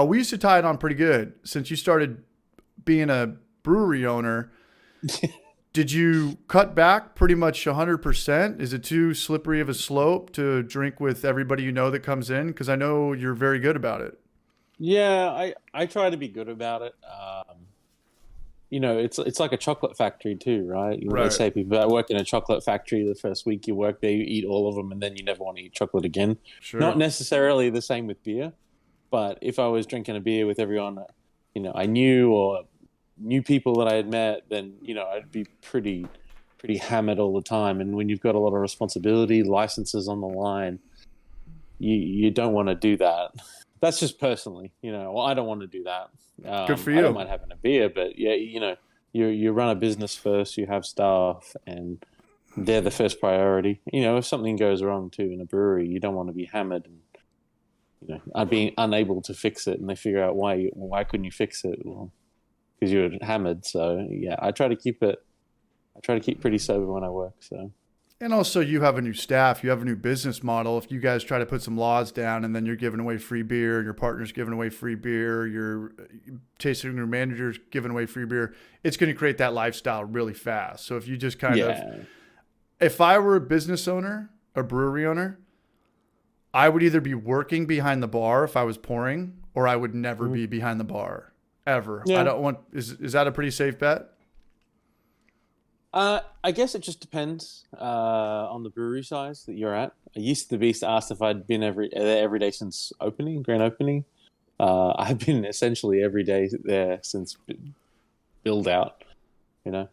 We used to tie it on pretty good. Since you started being a brewery owner, did you cut back pretty much 100%? Is it too slippery of a slope to drink with everybody you know that comes in? Because I know you're very good about it. Yeah, I try to be good about it. It's like a chocolate factory too, right? They Right. say people that work in a chocolate factory, the first week you work there, you eat all of them, and then you never want to eat chocolate again. Not Sure. necessarily the same with beer, but if I was drinking a beer with everyone, I knew or new people that I had met, then I'd be pretty hammered all the time. And when you've got a lot of responsibility, licenses on the line, you don't want to do that. That's just personally, well, I don't want to do that. Good for I don't you. mind having a beer, but yeah, you run a business first, you have staff, and they're the first priority. If something goes wrong too in a brewery, you don't want to be hammered and being unable to fix it, and they figure out why couldn't you fix it? Well, because you were hammered. So yeah, I try to keep it. I try to keep pretty sober when I work. So And also, you have a new staff. You have a new business model. If you guys try to put some laws down and then you're giving away free beer, and your partner's giving away free beer, your tasting room manager's giving away free beer, it's going to create that lifestyle really fast. So if you just kind of, yeah, if I were a business owner, a brewery owner, I would either be working behind the bar if I was pouring, or I would never Mhm. be behind the bar ever. I Yeah. don't want, is that a pretty safe bet? I guess it just depends on the brewery size that you're at. I used to be asked if I'd been every day since grand opening. I've been essentially every day there since build out. You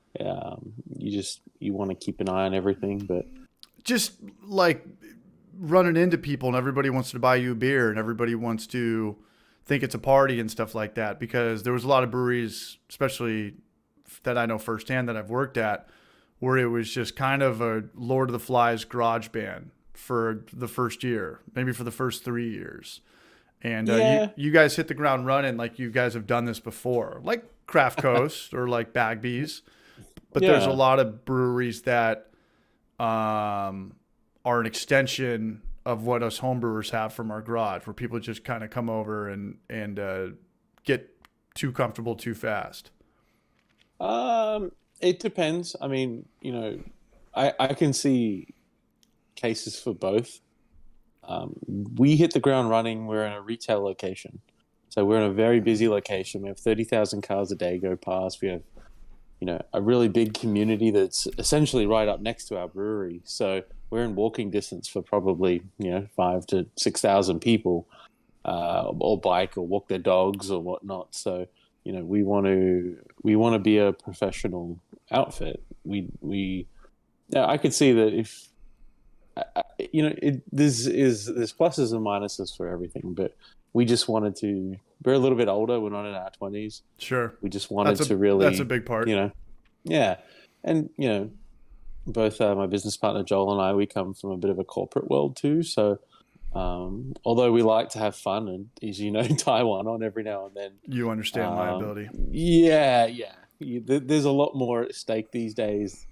want to keep an eye on everything, but Just like running into people and everybody wants to buy you a beer and everybody wants to think it's a party and stuff like that, because there was a lot of breweries, especially that I know firsthand that I've worked at, where it was just kind of a Lord of the Flies garage band for the first year, maybe for the first 3 years. And you yeah, you guys hit the ground running like you guys have done this before, like Craft Coast or like Bagby's. But there's a yeah. lot of breweries that are an extension of what us homebrewers have from our garage, where people just kind of come over and get too comfortable too fast. It depends. I mean, I can see cases for both. We hit the ground running. We're in a retail location. So we're in a very busy location. We have 30,000 cars a day go past. We have, a really big community that's essentially right up next to our brewery. So we're in walking distance for probably, 5 to 6,000 people, or bike or walk their dogs or whatnot. So, we want to be a professional outfit. Yeah, I could see that if there's pluses and minuses for everything, but we just wanted to. We're a little bit older. We're not in our 20s. Sure, We just that's wanted a to that's a really, big part. yeah, and both my business partner Joel and I, we come from a bit of a corporate world too. So although we like to have fun and, as tie one on every now and then, You understand liability. yeah, yeah, there's a lot more at stake these days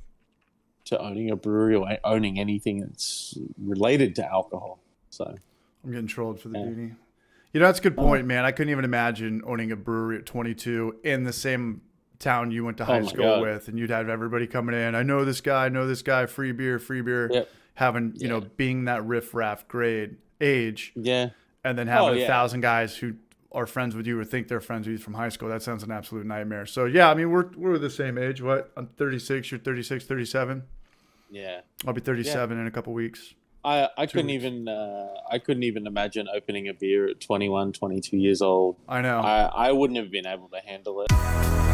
to owning a brewery or owning anything that's related to alcohol. So, I'm getting trolled for the yeah. beanie. That's a good Oh, point, man. I couldn't even imagine owning a brewery at 22 in the same town you went to oh high my school God. with, and you'd have everybody coming in. I know this guy, free beer, Yep. having, Yeah. being that riff-raff grade age, Yeah. and then Oh having a yeah. thousand guys who are friends with you or think they're friends with you from high school. That sounds an absolute nightmare. So yeah, I mean, we're the same age. What? I'm 36, you're 36, 37. Yeah. I'll be Yeah. 37 in a couple weeks. I Two couldn't weeks. even imagine opening a beer at 21, 22 years old. I know. I wouldn't have been able to handle it.